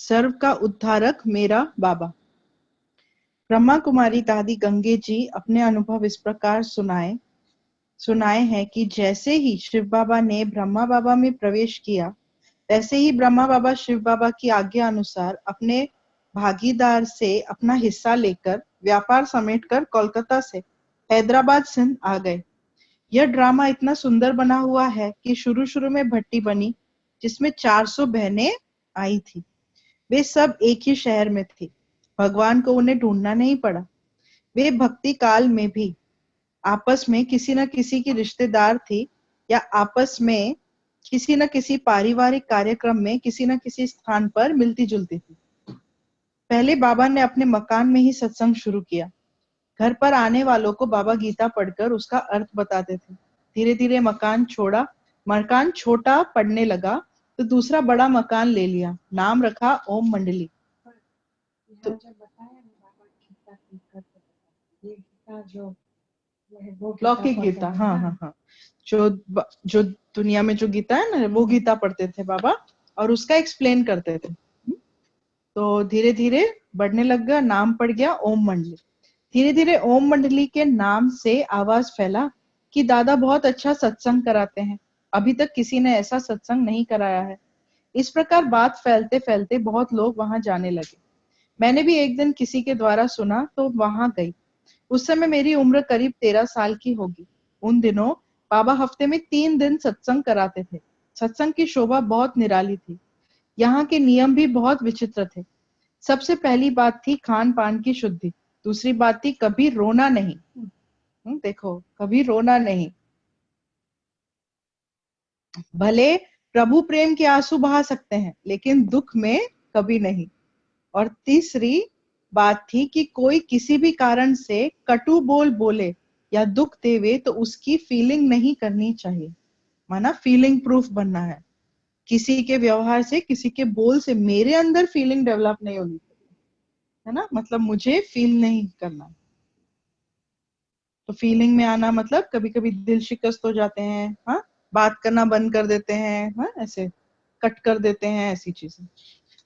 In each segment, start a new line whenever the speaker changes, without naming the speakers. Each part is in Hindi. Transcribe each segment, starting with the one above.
सर्व का उद्धारक मेरा बाबा। ब्रह्मा कुमारी दादी गंगे जी अपने अनुभव इस प्रकार सुनाए हैं कि जैसे ही शिव बाबा ने ब्रह्मा बाबा में प्रवेश किया, वैसे ही ब्रह्मा बाबा शिव बाबा की आज्ञा अनुसार अपने भागीदार से अपना हिस्सा लेकर व्यापार समेटकर कोलकाता से हैदराबाद सिंध आ गए। यह ड्रामा इतना सुंदर बना हुआ है कि शुरू शुरू में भट्टी बनी जिसमें 400 बहनें आई थी। वे सब एक ही शहर में थी। भगवान को उन्हें ढूंढना नहीं पड़ा। वे भक्ति काल में भी आपस में किसी न किसी की रिश्तेदार थी या आपस में किसी न किसी पारिवारिक कार्यक्रम में किसी न किसी स्थान पर मिलती जुलती थी। पहले बाबा ने अपने मकान में ही सत्संग शुरू किया। घर पर आने वालों को बाबा गीता पढ़कर उसका अर्थ बताते थे। धीरे धीरे मकान छोटा पड़ने लगा तो दूसरा बड़ा मकान ले लिया। नाम रखा ओम मंडली। तो लौकिक गीता, हाँ, जो दुनिया में जो गीता है ना, वो गीता पढ़ते थे बाबा और उसका एक्सप्लेन करते थे। तो धीरे धीरे बढ़ने लग गया, नाम पड़ गया ओम मंडली। धीरे धीरे ओम मंडली के नाम से आवाज फैला कि दादा बहुत अच्छा सत्संग कराते हैं। अभी तक किसी ने ऐसा सत्संग नहीं कराया है। इस प्रकार बात फैलते फैलते बहुत लोग वहां जाने लगे। मैंने भी एक दिन किसी के द्वारा सुना तो वहां गई। उस समय मेरी उम्र करीब 13 साल की होगी। उन दिनों बाबा हफ्ते में 3 दिन सत्संग कराते थे। सत्संग की शोभा बहुत निराली थी। यहाँ के नियम भी बहुत विचित्र थे। सबसे पहली बात थी खान पान की शुद्धि। दूसरी बात थी कभी रोना नहीं। देखो, कभी रोना नहीं। भले प्रभु प्रेम के आंसू बहा सकते हैं लेकिन दुख में कभी नहीं। और तीसरी बात थी कि कोई किसी भी कारण से कटु बोले या दुख देवे तो उसकी फीलिंग नहीं करनी चाहिए। माना फीलिंग प्रूफ बनना है। किसी के व्यवहार से, किसी के बोल से मेरे अंदर फीलिंग डेवलप नहीं होनी चाहिए, है ना। मतलब मुझे फील नहीं करना। तो फीलिंग में आना मतलब कभी कभी दिल शिकस्त हो जाते हैं, हाँ, बात करना बंद कर देते हैं, हाँ, ऐसे कट कर देते हैं, ऐसी चीजें।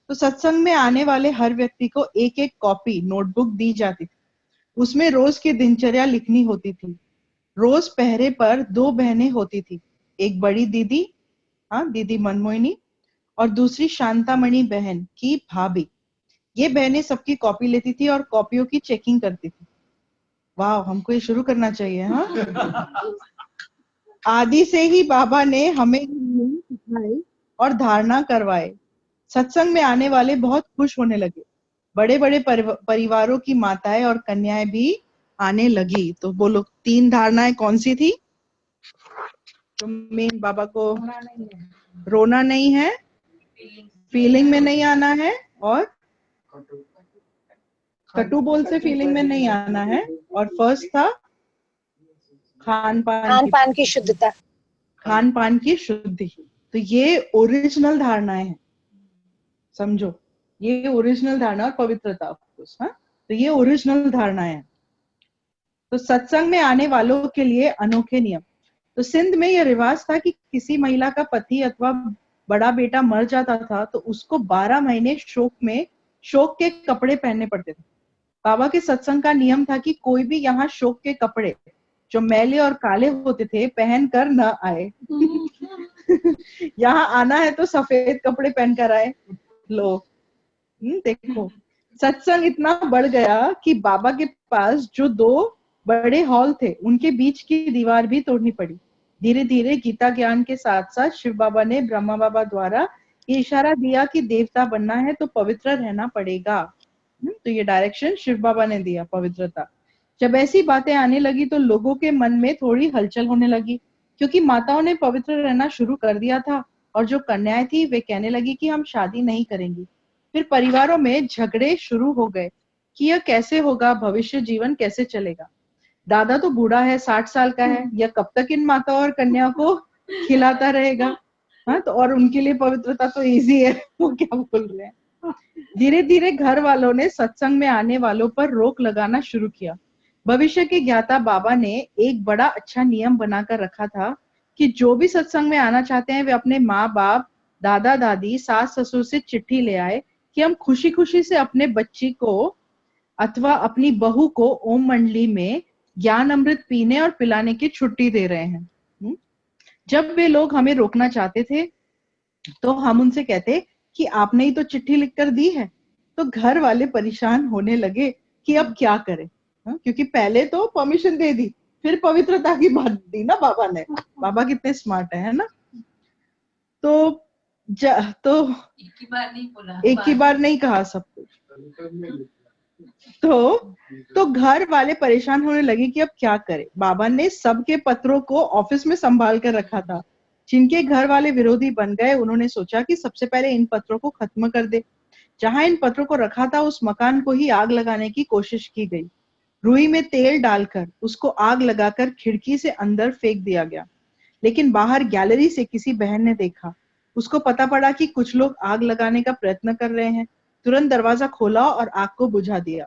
तो सत्संग में आने वाले हर व्यक्ति को एक एक कॉपी नोटबुक दी जाती थी। उसमें रोज की दिनचर्या लिखनी होती थी। रोज पहरे पर 2 बहनें होती थी। एक बड़ी दीदी, हाँ, दीदी मनमोहिनी, और दूसरी शांतामणि बहन की भाभी। ये बहनें सबकी कॉपी लेती थी और कॉपियों की चेकिंग करती थी। वाह, हमको ये शुरू करना चाहिए, हाँ। आदि से ही बाबा ने हमें सिखाई और धारणा करवाए। सत्संग में आने वाले बहुत खुश होने लगे। बड़े बड़े परिवारों की माताएं और कन्याएं भी आने लगी। तो बोलो 3 धारणाएं कौन सी थी? तो मेन बाबा को रोना नहीं है, फीलिंग में नहीं आना है, और कटु बोल से फीलिंग में नहीं आना है, और फर्स्ट था खान पान की शुद्धता, खान पान की शुद्धि। तो ये ओरिजिनल धारणाएं हैं, समझो। ये ओरिजिनल धारणा और पवित्रता, हाँ, तो ये ओरिजिनल धारणाएं हैं। तो सत्संग में आने वालों के लिए अनोखे नियम। तो सिंध में यह रिवाज था कि किसी महिला का पति अथवा बड़ा बेटा मर जाता था तो उसको 12 महीने शोक के कपड़े पहनने पड़ते थे। बाबा के सत्संग का नियम था कि कोई भी यहाँ शोक के कपड़े जो मैले और काले होते थे पहन कर न आए। यहाँ आना है तो सफेद कपड़े पहनकर आए लोग। देखो, सत्संग इतना बढ़ गया कि बाबा के पास जो 2 बड़े हॉल थे उनके बीच की दीवार भी तोड़नी पड़ी। धीरे धीरे गीता ज्ञान के साथ साथ शिव बाबा ने ब्रह्मा बाबा द्वारा ये इशारा दिया कि देवता बनना है तो पवित्र रहना पड़ेगा। तो ये डायरेक्शन शिव बाबा ने दिया, पवित्रता। जब ऐसी बातें आने लगी तो लोगों के मन में थोड़ी हलचल होने लगी, क्योंकि माताओं ने पवित्र रहना शुरू कर दिया था और जो कन्याएं थी वे कहने लगी कि हम शादी नहीं करेंगी। फिर परिवारों में झगड़े शुरू हो गए कि यह कैसे होगा, भविष्य जीवन कैसे चलेगा। दादा तो बूढ़ा है, 60 साल का है, यह कब तक इन माता और कन्या को खिलाता रहेगा। हाँ, तो और उनके लिए पवित्रता तो इजी है, वो क्या बोल रहे हैं। धीरे धीरे घर वालों ने सत्संग में आने वालों पर रोक लगाना शुरू किया। भविष्य के ज्ञाता बाबा ने एक बड़ा अच्छा नियम बनाकर रखा था कि जो भी सत्संग में आना चाहते हैं वे अपने माँ बाप, दादा दादी, सास ससुर से चिट्ठी ले आए कि हम खुशी खुशी से अपने बच्ची को अथवा अपनी बहू को ओम मंडली में ज्ञान अमृत पीने और पिलाने की छुट्टी दे रहे हैं। जब वे लोग हमें रोकना चाहते थे तो हम उनसे कहते कि आपने ही तो चिट्ठी लिखकर दी है। तो घर वाले परेशान होने लगे कि अब क्या करें। क्योंकि पहले तो परमिशन दे दी, फिर पवित्रता की बात दी ना बाबा ने। बाबा कितने स्मार्ट है ना। तो तो एक ही बार नहीं कहा सब कुछ। तो घर वाले परेशान होने लगे कि अब क्या करें। बाबा ने सबके पत्रों को ऑफिस में संभाल कर रखा था। जिनके घर वाले विरोधी बन गए उन्होंने सोचा कि सबसे पहले इन पत्रों को खत्म कर दे। जहां इन पत्रों को रखा था उस मकान को ही आग लगाने की कोशिश की गई। रुई में तेल डालकर उसको आग लगाकर खिड़की से अंदर फेंक दिया गया। लेकिन बाहर गैलरी से किसी बहन ने देखा। उसको पता पड़ा कि कुछ लोग आग लगाने का प्रयत्न कर रहे हैं। तुरंत दरवाजा खोला और आग को बुझा दिया।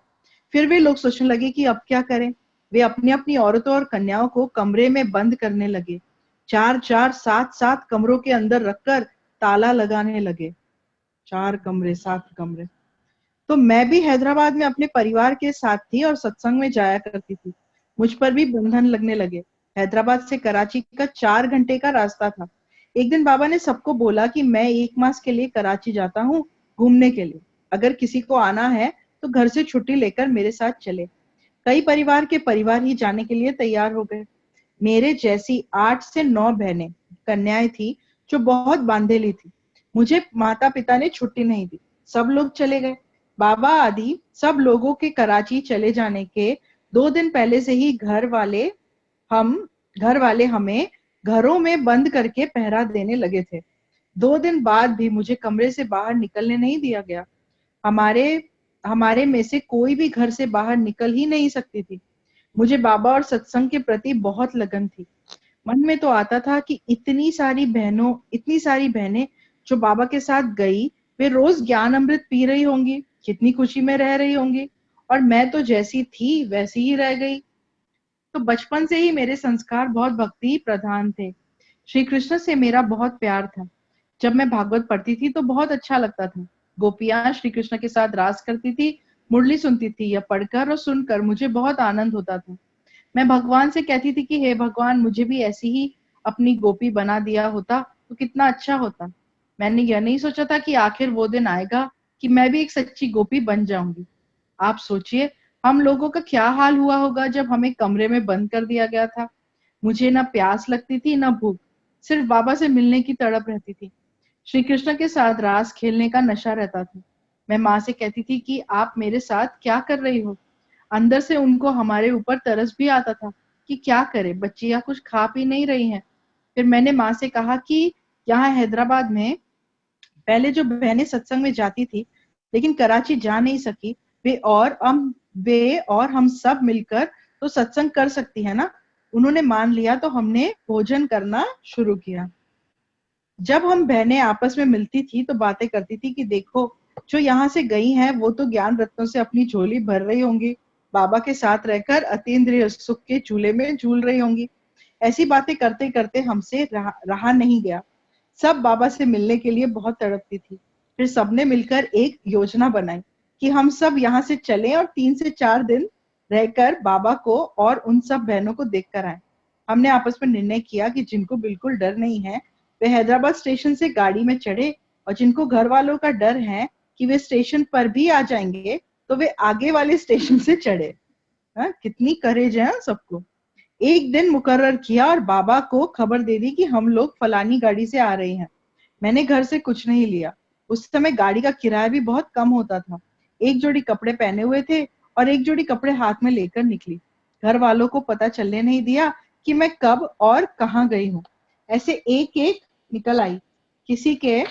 फिर वे लोग सोचने लगे कि अब क्या करें। वे अपनी अपनी औरतों और कन्याओं को कमरे में बंद करने लगे। 4-4, 7-7 कमरों के अंदर रखकर ताला लगाने लगे। 4 कमरे, 7 कमरे। तो मैं भी हैदराबाद में अपने परिवार के साथ थी और सत्संग में जाया करती थी। मुझ पर भी बंधन लगने लगे। हैदराबाद से कराची का 4 घंटे का रास्ता था। एक दिन बाबा ने सबको बोला कि मैं 1 मास के लिए कराची जाता हूँ घूमने के लिए। अगर किसी को आना है तो घर से छुट्टी लेकर मेरे साथ चले। कई परिवार के परिवार ही जाने के लिए तैयार हो गए। मेरे जैसी 8 से 9 बहनें कन्याएं थी जो बहुत बांधेली थी। मुझे माता पिता ने छुट्टी नहीं दी। सब लोग चले गए। बाबा आदि सब लोगों के कराची चले जाने के 2 दिन पहले से ही घर वाले हमें घरों में बंद करके पहरा देने लगे थे। 2 दिन बाद भी मुझे कमरे से बाहर निकलने नहीं दिया गया। हमारे हमारे में से कोई भी घर से बाहर निकल ही नहीं सकती थी। मुझे बाबा और सत्संग के प्रति बहुत लगन थी। मन में तो आता था कि इतनी सारी बहनें जो बाबा के साथ गई, वे रोज ज्ञान अमृत पी रही होंगी, कितनी खुशी में रह रही होंगी, और मैं तो जैसी थी वैसी ही रह गई। तो बचपन से ही मेरे संस्कार बहुत भक्ति प्रधान थे। श्री कृष्ण से मेरा बहुत प्यार था। जब मैं भागवत पढ़ती थी तो बहुत अच्छा लगता था। गोपियां श्री कृष्ण के साथ रास करती थी, मुरली सुनती थी। यह पढ़कर और सुनकर मुझे बहुत आनंद होता था। मैं भगवान से कहती थी कि हे भगवान, मुझे भी ऐसी ही अपनी गोपी बना दिया होता तो कितना अच्छा होता। मैंने यह नहीं सोचा था कि आखिर वो दिन आएगा कि मैं भी एक सच्ची गोपी बन जाऊंगी। आप सोचिए हम लोगों का क्या हाल हुआ होगा जब हमें कमरे में बंद कर दिया गया था। मुझे ना प्यास लगती थी ना भूख, सिर्फ बाबा से मिलने की तड़प रहती थी। श्री कृष्ण के साथ रास खेलने का नशा रहता था। मैं माँ से कहती थी कि आप मेरे साथ क्या कर रही हो। अंदर से उनको हमारे ऊपर तरस भी आता था कि क्या करे, बच्चियां कुछ खा पी नहीं रही हैं। फिर मैंने माँ से कहा कि यहाँ हैदराबाद में पहले जो बहनें सत्संग में जाती थी लेकिन कराची जा नहीं सकी, वे और हम सब मिलकर तो सत्संग कर सकती है ना। उन्होंने मान लिया तो हमने भोजन करना शुरू किया। जब हम बहनें आपस में मिलती थी तो बातें करती थी कि देखो, जो यहाँ से गई हैं वो तो ज्ञान रत्नों से अपनी झोली भर रही होंगी, बाबा के साथ रहकर अतीन्द्रिय सुख के चूल्हे में झूल रही होंगी। ऐसी बातें करते करते हमसे रहा नहीं गया। सब बाबा से मिलने के लिए बहुत तड़पती थी। फिर सबने मिलकर एक योजना बनाई कि हम सब यहाँ से चलें और 3 से 4 दिन रहकर बाबा को और उन सब बहनों को देख कर आए। हमने आपस में निर्णय किया कि जिनको बिल्कुल डर नहीं है वे हैदराबाद स्टेशन से गाड़ी में चढ़े, और जिनको घर वालों का डर है कि वे स्टेशन पर भी आ जाएंगे तो वे आगे वाले स्टेशन से चढ़े। कितनी करेज है सबको। एक दिन मुकर्रर किया और बाबा को खबर दे दी कि हम लोग फलानी गाड़ी से आ रहे हैं। मैंने घर से कुछ नहीं लिया। उस समय गाड़ी का किराया भी बहुत कम होता था। एक जोड़ी कपड़े पहने हुए थे और एक जोड़ी कपड़े हाथ में लेकर निकली। घर वालों को पता चलने नहीं दिया कि मैं कब और कहाँ गई हूँ। ऐसे एक एक निकल आई। किसी के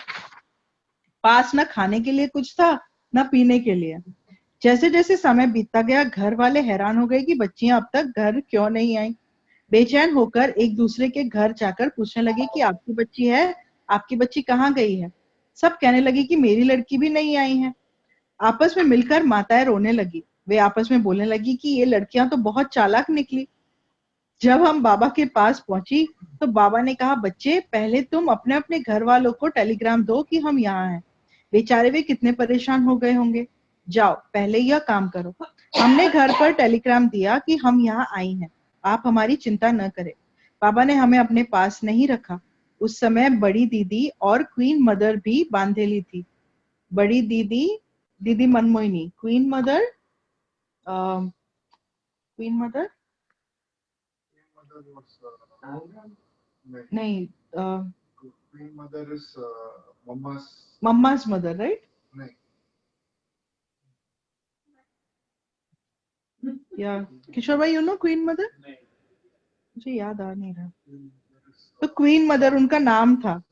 पास न खाने के लिए कुछ था न पीने के लिए। जैसे जैसे समय बीतता गया घर वाले हैरान हो गए कि बच्चियां अब तक घर क्यों नहीं आई। बेचैन होकर एक दूसरे के घर जाकर पूछने लगे कि आपकी बच्ची है, आपकी बच्ची कहाँ गई है। सब कहने लगे कि मेरी लड़की भी नहीं आई है। आपस में मिलकर माताएं रोने लगी। वे आपस में बोलने लगी कि ये लड़कियां तो बहुत चालाक निकली। जब हम बाबा के पास पहुंची तो बाबा ने कहा, बच्चे पहले तुम अपने अपने घर वालों को टेलीग्राम दो कि हम यहाँ हैं। बेचारे वे कितने परेशान हो गए होंगे। जाओ पहले यह काम करो। हमने घर पर टेलीग्राम दिया कि हम यहाँ आई हैं, आप हमारी चिंता न करें। बाबा ने हमें अपने पास नहीं रखा। उस समय बड़ी दीदी और क्वीन मदर भी बांधेली थी। बड़ी दीदी, दीदी Manmohini, queen mother, queen mother नहीं,
Queen mother is mama's
mama's mother, right? या किशोर भाई, यू नो क्वीन मदर? मुझे याद आ नहीं रहा। तो क्वीन मदर उनका नाम था।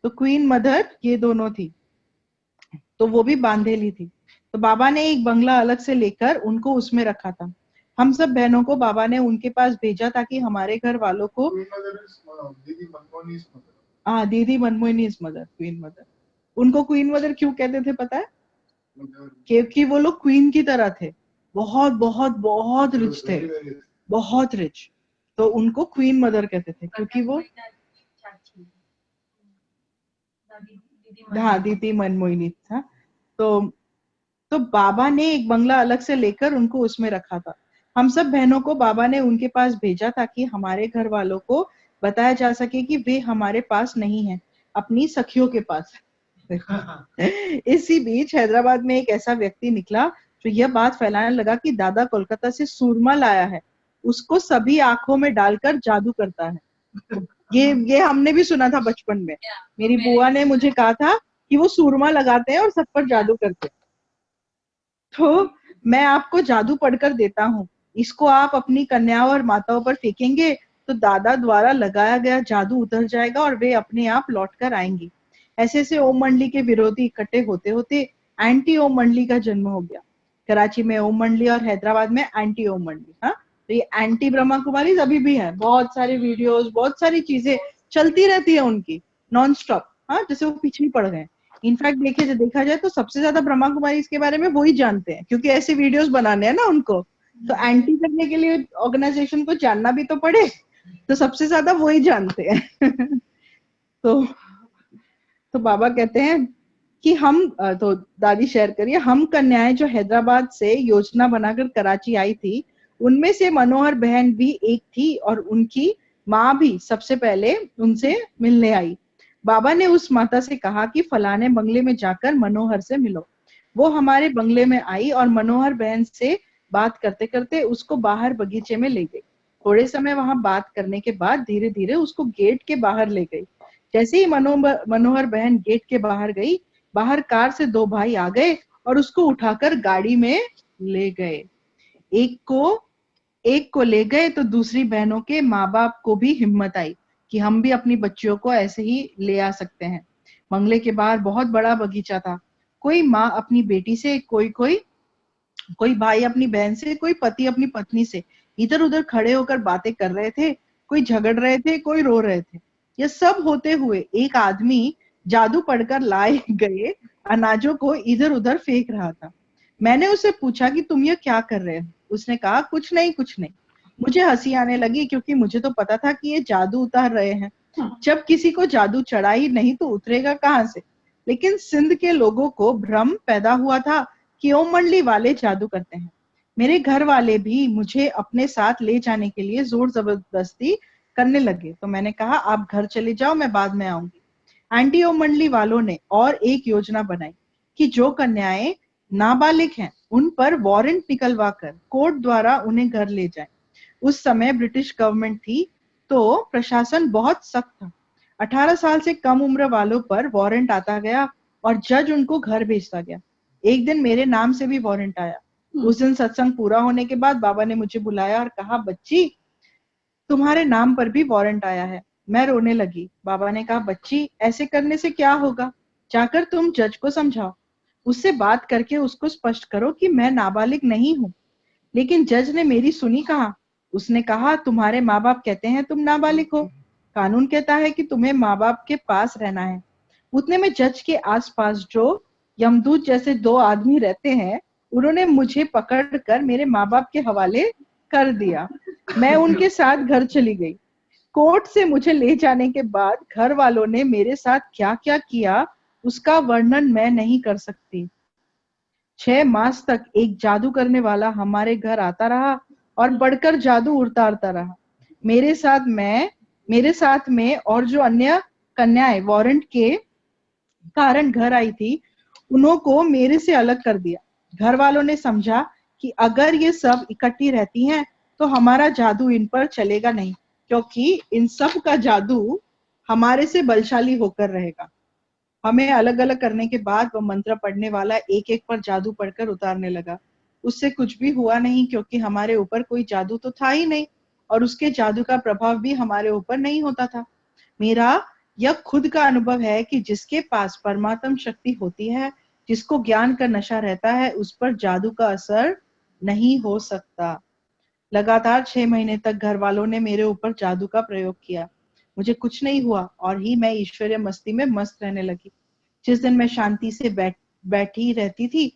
तो क्वीन मदर ये दोनों थी, तो वो भी बांधेली थी। तो बाबा ने एक बंगला अलग से लेकर उनको उसमें रखा था। हम सब बहनों को बाबा ने उनके पास भेजा ताकि हमारे घर वालों को, हाँ, दीदी Manmohini is mother, queen mother. उनको क्वीन मदर क्यों कहते थे पता है? क्योंकि वो लोग क्वीन की तरह थे, बहुत बहुत बहुत रिच थे, बहुत रिच। तो उनको क्वीन मदर कहते थे क्योंकि वो, हाँ, दीदी मनमोहिनी था। तो बाबा ने एक बंगला अलग से लेकर उनको उसमें रखा था। हम सब बहनों को बाबा ने उनके पास भेजा ताकि हमारे घर वालों को बताया जा सके कि वे हमारे पास नहीं है, अपनी सखियों के पास है। इसी बीच हैदराबाद में एक ऐसा व्यक्ति निकला जो यह बात फैलाने लगा कि दादा कोलकाता से सूरमा लाया है, उसको सभी आंखों में डालकर जादू करता है। ये हमने भी सुना था बचपन में। मेरी बुआ ने मुझे कहा था कि वो सूरमा लगाते हैं और सब पर जादू करते हैं। तो मैं आपको जादू पढ़कर देता हूँ, इसको आप अपनी कन्याओं और माताओं पर फेंकेंगे तो दादा द्वारा लगाया गया जादू उतर जाएगा और वे अपने आप लौट कर आएंगी। ऐसे ऐसे ओम मंडली के विरोधी इकट्ठे होते होते एंटी ओम मंडली का जन्म हो गया। कराची में ओम मंडली और हैदराबाद में एंटी ओम मंडली। हाँ, तो ये एंटी ब्रह्मा कुमारी अभी भी है, बहुत सारी वीडियोस, बहुत सारी चीजें चलती रहती है उनकी नॉन स्टॉप। हाँ, जैसे वो पीछे ही पड़ गए। इनफैक्ट देखा जाए तो सबसे ज्यादा ब्रह्मा कुमारी इसके बारे में वही जानते हैं, क्योंकि ऐसे वीडियोस बनाने हैं ना उनको। तो एंटी करने के लिए ऑर्गेनाइजेशन को जानना भी तो पड़े, तो सबसे ज्यादा वही जानते हैं। तो बाबा कहते हैं कि तो दादी शेयर करिए, हम कन्याएं जो हैदराबाद से योजना बनाकर कराची आई थी, उनमें से मनोहर बहन भी एक थी और उनकी माँ भी सबसे पहले उनसे मिलने आई। बाबा ने उस माता से कहा कि फलाने बंगले में जाकर मनोहर से मिलो। वो हमारे बंगले में आई और मनोहर बहन से बात करते करते उसको बाहर बगीचे में ले गई। थोड़े समय वहां बात करने के बाद धीरे धीरे उसको गेट के बाहर ले गई। जैसे ही मनोहर बहन गेट के बाहर गई, बाहर कार से दो भाई आ गए और उसको उठाकर गाड़ी में ले गए। एक को ले गए तो दूसरी बहनों के माँ बाप को भी हिम्मत आई कि हम भी अपनी बच्चियों को ऐसे ही ले आ सकते हैं। बंगले के बाहर बहुत बड़ा बगीचा था। कोई माँ अपनी बेटी से, कोई भाई अपनी बहन से, कोई पति अपनी पत्नी से इधर उधर खड़े होकर बातें कर रहे थे। कोई झगड़ रहे थे, कोई रो रहे थे। यह सब होते हुए एक आदमी जादू पढ़कर लाए गए अनाजों को इधर उधर फेंक रहा था। मैंने उससे पूछा कि तुम ये क्या कर रहे हो? उसने कहा, कुछ नहीं कुछ नहीं। मुझे हंसी आने लगी क्योंकि मुझे तो पता था कि ये जादू उतार रहे हैं। जब किसी को जादू चढ़ा ही नहीं तो उतरेगा कहाँ से? लेकिन सिंध के लोगों को भ्रम पैदा हुआ था कि ओम मंडली वाले जादू करते हैं। मेरे घर वाले भी मुझे अपने साथ ले जाने के लिए जोर जबरदस्ती करने लगे। तो मैंने कहा, आप घर चले जाओ, मैं बाद में आऊंगी। एंटी ओम मंडली वालों ने और एक योजना बनाई कि जो कन्याएं नाबालिग हैं उन पर वारंट निकलवा कर कोर्ट द्वारा उन्हें घर ले जाएं। उस समय ब्रिटिश गवर्नमेंट थी, तो प्रशासन बहुत सख्त था। 18 साल से कम उम्र वालों पर वारंट आता गया और जज उनको घर भेजता गया। एक दिन मेरे नाम से भी वारंट आया। उस दिन सत्संग पूरा होने के बाद बाबा ने मुझे बुलाया और कहा, बच्ची, तुम्हारे नाम पर भी वारंट आया है। मैं रोने लगी। बाबा ने कहा, बच्ची, ऐसे करने से क्या होगा? जाकर तुम जज को समझाओ, उससे बात करके उसको स्पष्ट करो कि मैं नाबालिग नहीं हूँ। लेकिन जज ने मेरी सुनी कहाँ। उसने कहा, तुम्हारे माँ बाप कहते हैं तुम नाबालिग हो, कानून कहता है कि तुम्हें माँ बाप के पास रहना है। उतने में जज के आसपास जो यमदूत जैसे दो आदमी रहते हैं, उन्होंने मुझे पकड़कर मेरे माँ बाप के हवाले कर दिया। मैं उनके साथ घर चली गई। कोर्ट से मुझे ले जाने के बाद घर वालों ने मेरे साथ क्या क्या किया उसका वर्णन मैं नहीं कर सकती। 6 मास तक एक जादू करने वाला हमारे घर आता रहा और बढ़कर जादू उतारता रहा। मेरे साथ में और जो अन्य कन्याएं वारंट के कारण घर आई थी, उन्हों को मेरे से अलग कर दिया। घर वालों ने समझा कि अगर ये सब इकट्ठी रहती हैं तो हमारा जादू इन पर चलेगा नहीं, क्योंकि इन सब का जादू हमारे से बलशाली होकर रहेगा। हमें अलग अलग करने के बाद वह मंत्र पढ़ने वाला एक एक पर जादू पढ़कर उतारने लगा। उससे कुछ भी हुआ नहीं, क्योंकि हमारे ऊपर कोई जादू तो था ही नहीं और उसके जादू का प्रभाव भी हमारे ऊपर नहीं होता था। मेरा यह खुद का अनुभव है कि जिसके पास परमात्म शक्ति होती है, जिसको ज्ञान का नशा रहता है, उस पर जादू का असर नहीं हो सकता। लगातार 6 महीने तक घर वालों ने मेरे ऊपर जादू का प्रयोग किया। मुझे कुछ नहीं हुआ और ही मैं ईश्वरीय मस्ती में मस्त रहने लगी। जिस दिन मैं शांति से बैठी रहती थी,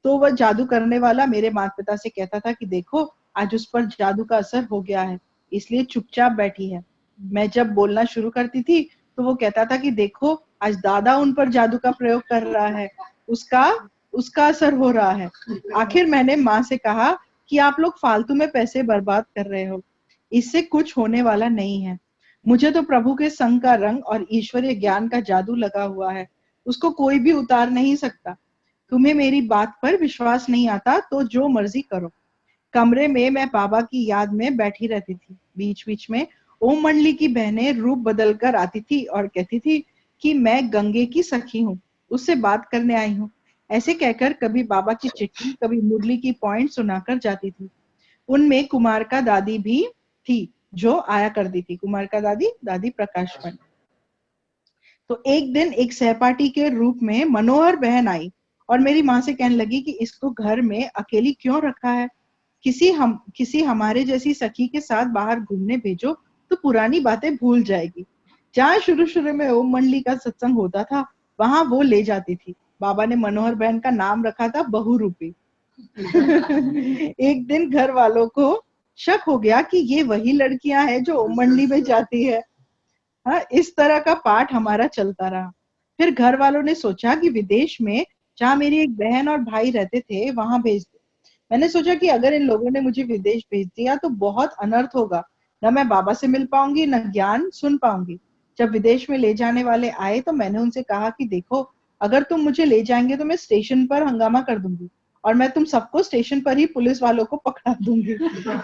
तो वह जादू करने वाला मेरे माता पिता से कहता था कि देखो, आज उस पर जादू का असर हो गया है, इसलिए चुपचाप बैठी है। मैं जब बोलना शुरू करती थी, तो वो कहता था कि देखो, आज दादा उन पर जादू का प्रयोग कर रहा है, उसका उसका असर हो रहा है। आखिर मैंने माँ से कहा कि आप लोग फालतू में पैसे बर्बाद कर रहे हो, इससे कुछ होने वाला नहीं है। मुझे तो प्रभु के संग का रंग और ईश्वरीय ज्ञान का जादू लगा हुआ है, उसको कोई भी उतार नहीं सकता। तुम्हें मेरी बात पर विश्वास नहीं आता तो जो मर्जी करो। कमरे में मैं बाबा की याद में बैठी रहती थी। बीच बीच में ओम मंडली की बहनें रूप बदल कर आती थी और कहती थी कि मैं गंगे की सखी हूँ, उससे बात करने आई हूँ। ऐसे कहकर कभी बाबा की चिट्ठी, कभी मुरली की पॉइंट सुनाकर जाती थी। उनमें कुमार का दादी भी थी, जो आया करती थी। कुमार का दादी, दादी प्रकाश पंडित। तो एक दिन एक सहपाठी के रूप में मनोहर बहन आई और मेरी माँ से कहने लगी कि इसको घर में अकेली क्यों रखा है, किसी हमारे जैसी सखी के साथ बाहर घूमने भेजो तो पुरानी बातें भूल जाएगी। जहाँ शुरू शुरू में ओम मंडली का सत्संग होता था, वहां वो ले जाती थी। बाबा ने मनोहर बहन का नाम रखा था बहुरूपी। एक दिन घर वालों को शक हो गया कि ये वही लड़कियां हैं जो ओम मंडली में जाती है। हाँ, इस तरह का पाठ हमारा चलता रहा। फिर घर वालों ने सोचा कि विदेश में जहाँ मेरी एक बहन और भाई रहते थे, वहां भेज दे। मैंने सोचा कि अगर इन लोगों ने मुझे विदेश भेज दिया तो बहुत अनर्थ होगा, न मैं बाबा से मिल पाऊंगी, न ज्ञान सुन पाऊंगी। जब विदेश में ले जाने वाले आए तो मैंने उनसे कहा कि देखो, अगर तुम मुझे ले जाएंगे तो मैं स्टेशन पर हंगामा कर दूंगी और मैं तुम सबको स्टेशन पर ही पुलिस वालों को पकड़ा दूंगी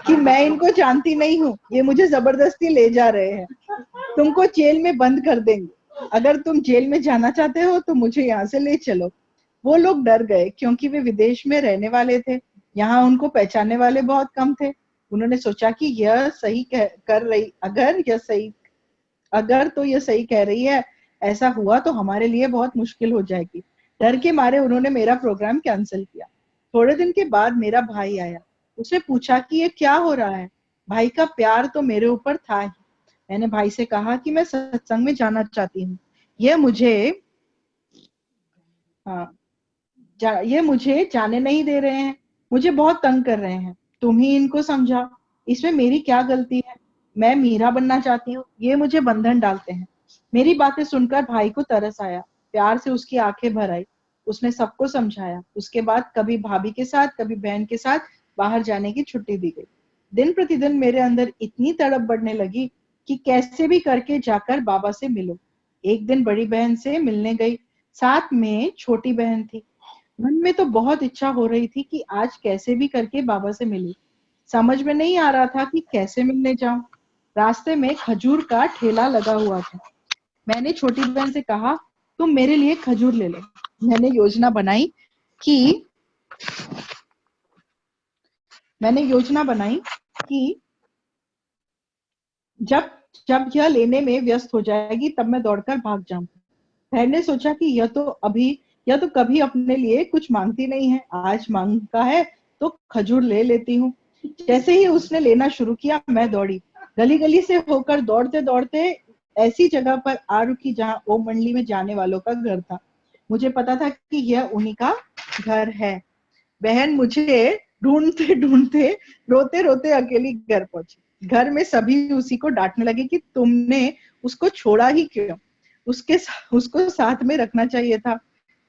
कि मैं इनको जानती नहीं हूँ, ये मुझे जबरदस्ती ले जा रहे हैं, तुमको जेल में बंद कर देंगे। अगर तुम जेल में जाना चाहते हो तो मुझे यहाँ से ले चलो। वो लोग डर गए, क्योंकि वे विदेश में रहने वाले थे, यहाँ उनको पहचानने वाले बहुत कम थे। उन्होंने सोचा कि यह सही कर रही, अगर तो यह सही कह रही है, ऐसा हुआ तो हमारे लिए बहुत मुश्किल हो जाएगी। डर के मारे उन्होंने मेरा प्रोग्राम कैंसिल किया। थोड़े दिन के बाद मेरा भाई आया। उसने पूछा कि ये क्या हो रहा है। भाई का प्यार तो मेरे ऊपर था ही। मैंने भाई से कहा कि मैं सत्संग में जाना चाहती हूँ। ये मुझे हाँ, ये मुझे जाने नहीं दे रहे हैं, मुझे बहुत तंग कर रहे हैं। तुम ही इनको समझाओ, इसमें मेरी क्या गलती है? मैं मीरा बनना चाहती हूँ, ये मुझे बंधन डालते हैं। मेरी बातें सुनकर भाई को तरस आया। प्यार से उसकी आंखें भर आई। उसने सबको समझाया। उसके बाद कभी भाभी के साथ, कभी बहन के साथ बाहर जाने की छुट्टी दी गई। दिन प्रतिदिन मेरे अंदर इतनी तड़प बढ़ने लगी कि कैसे भी करके जाकर बाबा से मिलो। एक दिन बड़ी बहन से मिलने गई, साथ में छोटी बहन थी। मन में तो बहुत इच्छा हो रही थी कि आज कैसे भी करके बाबा से मिलूं। समझ में नहीं आ रहा था कि कैसे मिलने जाऊं। रास्ते में खजूर का ठेला लगा हुआ था। मैंने छोटी बहन से कहा, तुम मेरे लिए खजूर ले लो। मैंने योजना बनाई कि मैंने योजना बनाई कि जब जब यह लेने में व्यस्त हो जाएगी तब मैं दौड़कर भाग जाऊंगी। बहन ने सोचा कि यह तो कभी अपने लिए कुछ मांगती नहीं है, आज मांगता है तो खजूर ले लेती हूँ। जैसे ही उसने लेना शुरू किया, मैं दौड़ी। गली गली से होकर दौड़ते दौड़ते ऐसी जगह पर आ रुकी जहाँ ओम मंडली में जाने वालों का घर था। मुझे पता था कि यह उन्हीं का घर है। बहन मुझे ढूंढते ढूंढते, रोते रोते अकेली घर पहुंची। घर में सभी उसी को डांटने लगे कि तुमने उसको छोड़ा ही क्यों। उसको साथ में रखना चाहिए था।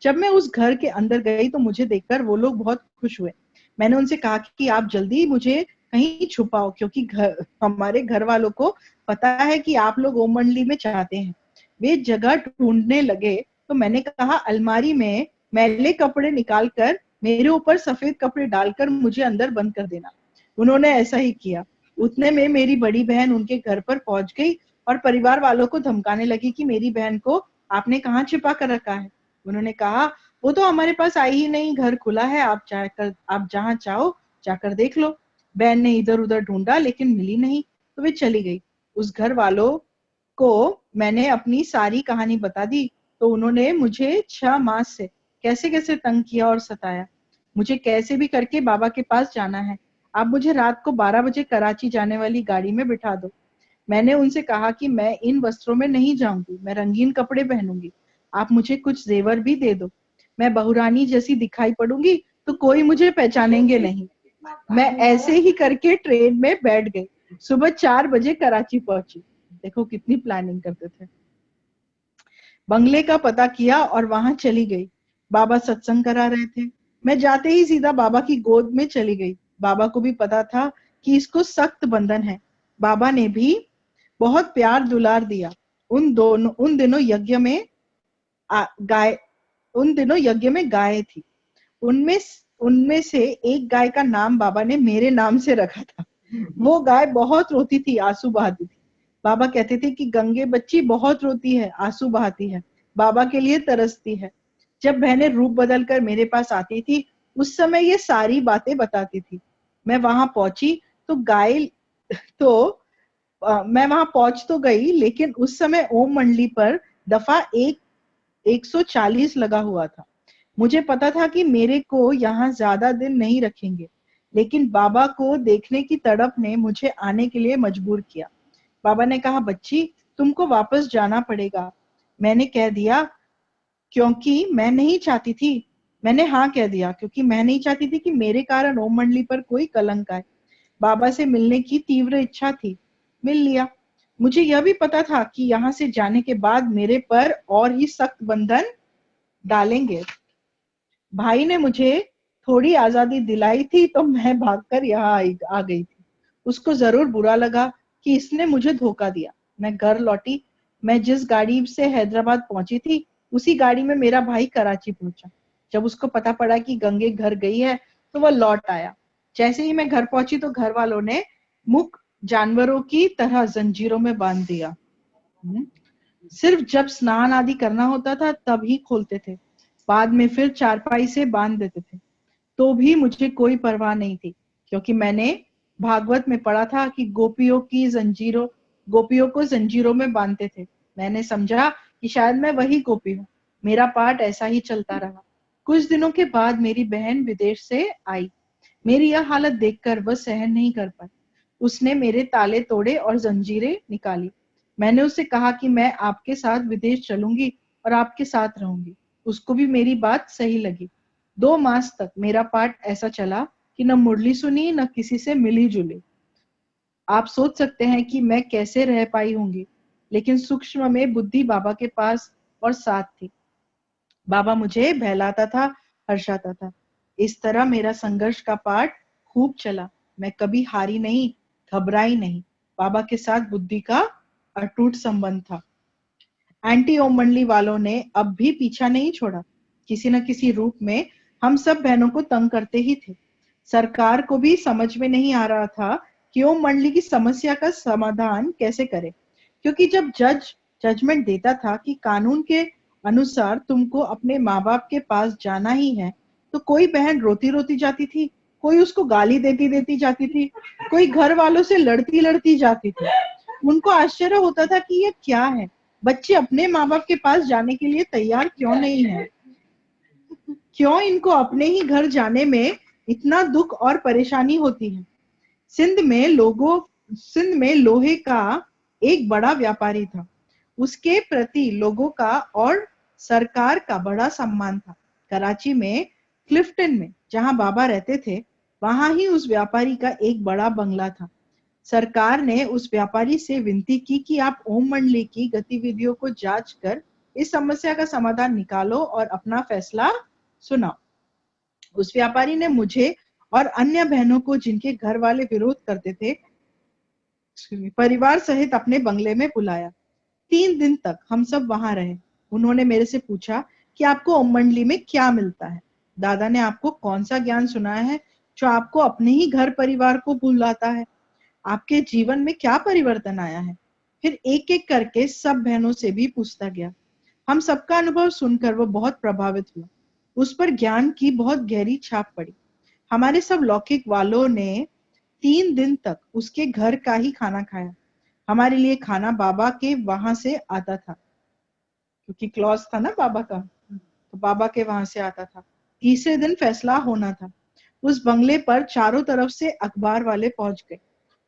जब मैं उस घर के अंदर गई तो मुझे देखकर वो लोग बहुत खुश हुए। मैंने उनसे कहा कि आप जल्दी मुझे कहीं छुपाओ, क्योंकि हमारे घर वालों को पता है कि आप लोग ओम मंडली में चाहते हैं। वे जगह ढूंढने लगे तो मैंने कहा अलमारी में मैले कपड़े निकालकर मेरे ऊपर सफेद कपड़े डालकर मुझे अंदर बंद कर देना। उन्होंने ऐसा ही किया। उतने में मेरी बड़ी बहन उनके घर पर पहुंच गई और परिवार वालों को धमकाने लगी कि मेरी बहन को आपने कहाँ छिपा कर रखा है। उन्होंने कहा वो तो हमारे पास आई ही नहीं, घर खुला है, आप जहाँ चाहो जाकर देख लो। बहन ने इधर उधर ढूंढा लेकिन मिली नहीं तो वे चली गई। उस घर वालों को मैंने अपनी सारी कहानी बता दी तो उन्होंने मुझे 6 मास से कैसे कैसे तंग किया और सताया। मुझे कैसे भी करके बाबा के पास जाना है। आप मुझे रात को 12 बजे कराची जाने वाली गाड़ी में बिठा दो। मैंने उनसे कहा कि मैं इन वस्त्रों में नहीं जाऊंगी, मैं रंगीन कपड़े पहनूंगी। आप मुझे कुछ जेवर भी दे दो। मैं बहुरानी जैसी दिखाई पड़ूंगी तो कोई मुझे पहचानेंगे नहीं। मैं ऐसे ही करके ट्रेन में बैठ गई। सुबह 4 बजे कराची पहुंची। देखो कितनी प्लानिंग करते थे। बंगले का पता किया और वहां चली गई। बाबा सत्संग करा रहे थे। मैं जाते ही सीधा बाबा की गोद में चली गई। बाबा को भी पता था कि इसको सख्त बंधन है। बाबा ने भी बहुत प्यार दुलार दिया। उन दिनों यज्ञ में गाय उन दिनों यज्ञ में गाय थी। उनमें उनमें से एक गाय का नाम बाबा ने मेरे नाम से रखा था। वो गाय बहुत रोती थी, आंसू बहाती थी। बाबा कहते थे कि गंगे बच्ची बहुत रोती है, आंसू बहाती है, बाबा के लिए तरसती है। जब बहनें रूप बदल कर मेरे पास आती थी उस समय ये सारी बातें बताती थी। मैं वहां पहुंची तो गाय तो मैं वहां पहुंच तो गई लेकिन उस समय ओम मंडली पर दफा 140 लगा हुआ था। मुझे पता था कि मेरे को यहाँ ज्यादा दिन नहीं रखेंगे, लेकिन बाबा को देखने की तड़प ने मुझे आने के लिए मजबूर किया। बाबा ने कहा बच्ची तुमको वापस जाना पड़ेगा। मैंने कह दिया क्योंकि मैं नहीं चाहती थी। मैंने हाँ कह दिया क्योंकि मैं नहीं चाहती थी कि मेरे कारण ओम मंडली पर कोई कलंक आए। बाबा से मिलने की तीव्र इच्छा थी। मिल लिया। मुझे यह भी पता था कि यहाँ से जाने के बाद मेरे पर और ही सख्त बंधन डालेंगे। भाई ने मुझे थोड़ी आजादी दिलाई थी तो मैं भागकर यहाँ आ गई थी। उसको जरूर बुरा लगा कि इसने मुझे धोखा दिया। मैं घर लौटी। मैं जिस गाड़ी से हैदराबाद पहुंची थी उसी गाड़ी में मेरा भाई कराची पहुंचा। जब उसको पता पड़ा कि गंगे घर गई है तो वह लौट आया। जैसे ही मैं घर पहुंची तो घर वालों ने मुख जानवरों की तरह जंजीरों में बांध दिया। सिर्फ जब स्नान आदि करना होता था तब ही खोलते थे। बाद में फिर चारपाई से बांध देते थे। तो भी मुझे कोई परवाह नहीं थी, क्योंकि मैंने भागवत में पढ़ा था कि गोपियों को जंजीरों में बांधते थे। मैंने समझा कि शायद मैं वही गोपी हूँ। मेरा पाठ ऐसा ही चलता रहा। कुछ दिनों के बाद मेरी बहन विदेश से आई। मेरी यह हालत देखकर वह सहन नहीं कर पाई। उसने मेरे ताले तोड़े और जंजीरें निकाली। मैंने उससे कहा कि मैं आपके साथ विदेश चलूंगी और आपके साथ रहूंगी। उसको भी मेरी बात सही लगी। 2 मास तक मेरा पाठ ऐसा चला कि न मुरली सुनी न किसी से मिली जुली। आप सोच सकते हैं कि मैं कैसे रह पाई होंगी, लेकिन सूक्ष्म में बुद्धि बाबा के पास और साथ थी। बाबा मुझे बहलाता था, हर्षाता था। इस तरह मेरा संघर्ष का पाठ खूब चला। मैं कभी हारी नहीं, घबराई नहीं। बाबा के साथ बुद्धि का अटूट संबंध था। एंटी ओम मंडली वालों ने अब भी पीछा नहीं छोड़ा। किसी न किसी रूप में हम सब बहनों को तंग करते ही थे। सरकार को भी समझ में नहीं आ रहा था कि ओम मंडली की समस्या का समाधान कैसे करे, क्योंकि जब जजमेंट देता था कि कानून के अनुसार तुमको अपने माँ बाप के पास जाना ही है, तो कोई बहन रोती रोती जाती थी, कोई उसको गाली देती देती जाती थी, कोई घर वालों से लड़ती लड़ती जाती थी। उनको आश्चर्य होता था कि ये क्या है, बच्चे अपने माँ बाप के पास जाने के लिए तैयार क्यों नहीं है, क्यों इनको अपने ही घर जाने में इतना दुख और परेशानी होती है। सिंध में लोहे का एक बड़ा व्यापारी था। उसके प्रति लोगों का और सरकार का बड़ा सम्मान था। कराची में क्लिफ्टन में जहां बाबा रहते थे वहां ही उस व्यापारी का एक बड़ा बंगला था। सरकार ने उस व्यापारी से विनती की कि आप ओम मंडली की गतिविधियों को जांच कर इस समस्या का समाधान निकालो और अपना फैसला सुनाओ। उस व्यापारी ने मुझे और अन्य बहनों को, जिनके घर वाले विरोध करते थे, परिवार सहित अपने बंगले में बुलाया। 3 दिन तक हम सब वहां रहे। उन्होंने मेरे से पूछा कि आपको ओम मंडली में क्या मिलता है। दादा ने आपको कौन सा ज्ञान सुनाया है जो आपको अपने ही घर परिवार को भुलाता है? आपके जीवन में क्या परिवर्तन आया है? फिर एक एक करके सब बहनों से भी पूछता गया। हम सबका अनुभव सुनकर वो बहुत प्रभावित हुआ। उस पर ज्ञान की बहुत गहरी छाप पड़ी। हमारे सब लौकिक वालों ने 3 दिन तक उसके घर का ही खाना खाया। हमारे लिए खाना बाबा के वहां से आता था, क्योंकि क्लॉज था ना बाबा का, तो बाबा के वहां से आता था। तीसरे दिन फैसला होना था। उस बंगले पर चारों तरफ से अखबार वाले पहुंच गए।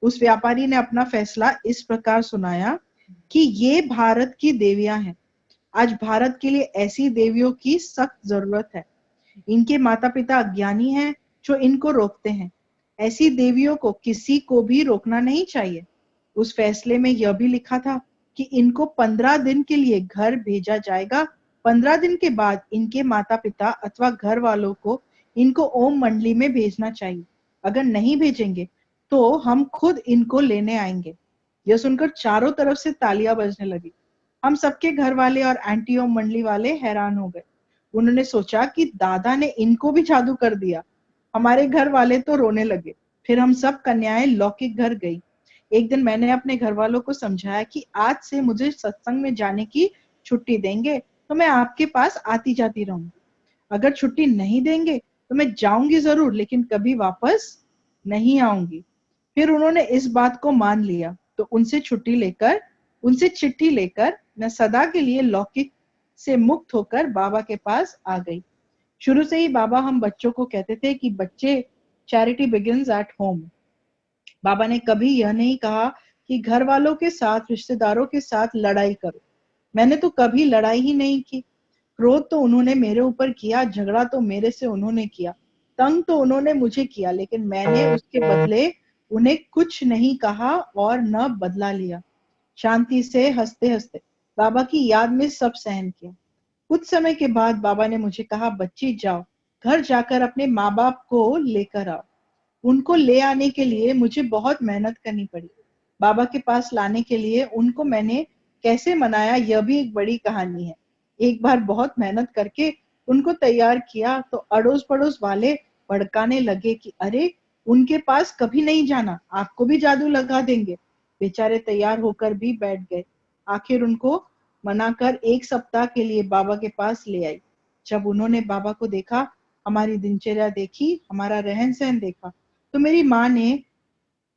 उस व्यापारी ने अपना फैसला इस प्रकार सुनाया कि ये भारत की देवियां हैं। आज भारत के लिए ऐसी देवियों की सख्त जरूरत है। इनके माता पिता अज्ञानी हैं जो इनको रोकते हैं। ऐसी देवियों को किसी को भी रोकना नहीं चाहिए। उस फैसले में यह भी लिखा था कि इनको 15 दिन के लिए घर भेजा जाएगा। 15 दिन के बाद इनके माता पिता अथवा घर वालों को इनको ओम मंडली में भेजना चाहिए। अगर नहीं भेजेंगे तो हम खुद इनको लेने आएंगे। यह सुनकर चारों तरफ से तालियां बजने लगी। हम सबके घर वाले और एंटी ओम मंडली वाले हैरान हो गए। उन्होंने सोचा कि दादा ने इनको भी जादू कर दिया। हमारे घर वाले तो रोने लगे। फिर हम सब कन्याएं लौकिक घर गई। एक दिन मैंने अपने घर वालों को समझाया कि आज से मुझे सत्संग में जाने की छुट्टी देंगे तो मैं आपके पास आती जाती रहूंगी। अगर छुट्टी नहीं देंगे तो मैं जाऊंगी जरूर, लेकिन कभी वापस नहीं आऊंगी। फिर उन्होंने इस बात को मान लिया, तो उनसे चिट्ठी लेकर मैं सदा के लिए लौकिक से मुक्त होकर बाबा के पास आ गई। शुरू से ही बाबा हम बच्चों को कहते थे कि बच्चे, चैरिटी बिगिंस एट होम। बाबा ने कभी यह नहीं कहा कि घर वालों के साथ, रिश्तेदारों के साथ लड़ाई करो। मैंने तो कभी लड़ाई ही नहीं की। क्रोध तो उन्होंने मेरे ऊपर किया, झगड़ा तो मेरे से उन्होंने किया, तंग तो उन्होंने मुझे किया, लेकिन मैंने उसके बदले उन्हें कुछ नहीं कहा और न बदला लिया। शांति से हंसते हंसते बाबा की याद में सब सहन किया। कुछ समय के बाद बाबा ने मुझे कहा, बच्ची जाओ, घर जाकर अपने माँ बाप को लेकर आओ। उनको ले आने के लिए मुझे बहुत मेहनत करनी पड़ी। बाबा के पास लाने के लिए उनको मैंने कैसे मनाया, यह भी एक बड़ी कहानी है। एक बार बहुत मेहनत करके उनको तैयार किया तो अड़ोस पड़ोस वाले भड़काने लगे कि अरे, उनके पास कभी नहीं जाना, आपको भी जादू लगा देंगे। बेचारे तैयार होकर भी बैठ गए। आखिर उनको मनाकर 1 सप्ताह के लिए बाबा के पास ले आई। जब उन्होंने बाबा को देखा, हमारी दिनचर्या देखी, हमारा रहन सहन देखा, तो मेरी माँ ने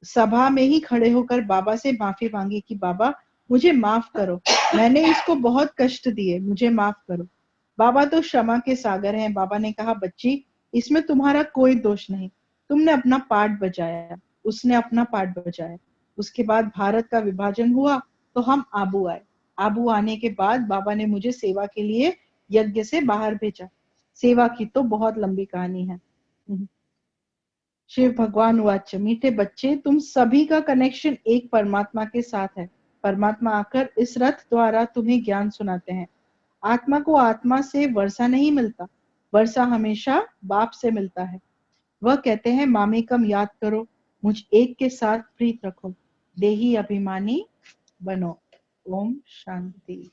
सभा में ही खड़े होकर बाबा से माफी मांगी कि बाबा, मुझे माफ करो, मैंने इसको बहुत कष्ट दिए, मुझे माफ करो। बाबा तो क्षमा के सागर हैं। बाबा ने कहा, बच्ची, इसमें तुम्हारा कोई दोष नहीं, तुमने अपना पार्ट बजाया। उसने अपना पार्ट बजाया। उसके बाद भारत का विभाजन हुआ तो हम आबू आए। आबू आने के बाद बाबा ने मुझे सेवा के लिए यज्ञ से बाहर भेजा। सेवा की तो बहुत लंबी कहानी है। शिव भगवान वाच, मीठे बच्चे, तुम सभी का कनेक्शन एक परमात्मा के साथ है। परमात्मा आकर इस रथ द्वारा तुम्हें ज्ञान सुनाते हैं। आत्मा को आत्मा से वर्षा नहीं मिलता, वर्षा हमेशा बाप से मिलता है। वह कहते हैं, मामेकम याद करो, मुझ एक के साथ प्रीत रखो, देही अभिमानी बनो। ओम शांति।